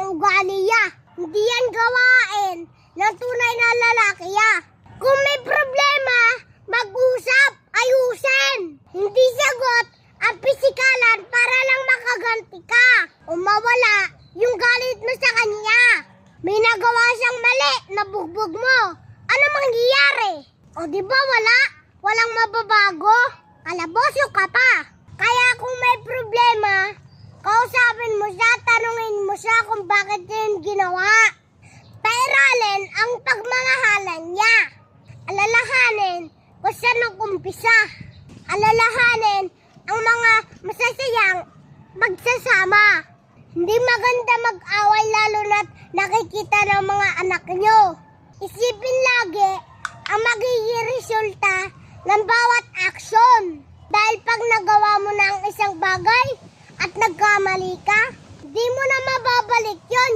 ugali ya. Hindi yan gawain ng tunay na lalaki ya. Kung may problema, mag-usap, ayusin. Hindi sagot ang pisikalan para lang makaganti ka o mawala yung galit mo sa kanya. May nagawa siyang mali, nabugbog mo. Ano mangyayari? O di ba walang mababago? Kalaboso ka pa. Kaya kung may problema, kausapin mo siya, tanungin mo siya kung bakit yun ginawa. Pairalin ang pagmamahalan niya. Alalahanin kung saan nag-umpisa. Alalahanin ang mga masasayang magsasama. Hindi maganda mag-away lalo na't nakikita ng mga anak nyo. Isipin lagi ang magiging resulta ng bawat aksyon. Dahil pag nagawa mo na ang isang bagay at nagkamali ka, di mo na mababalik yon.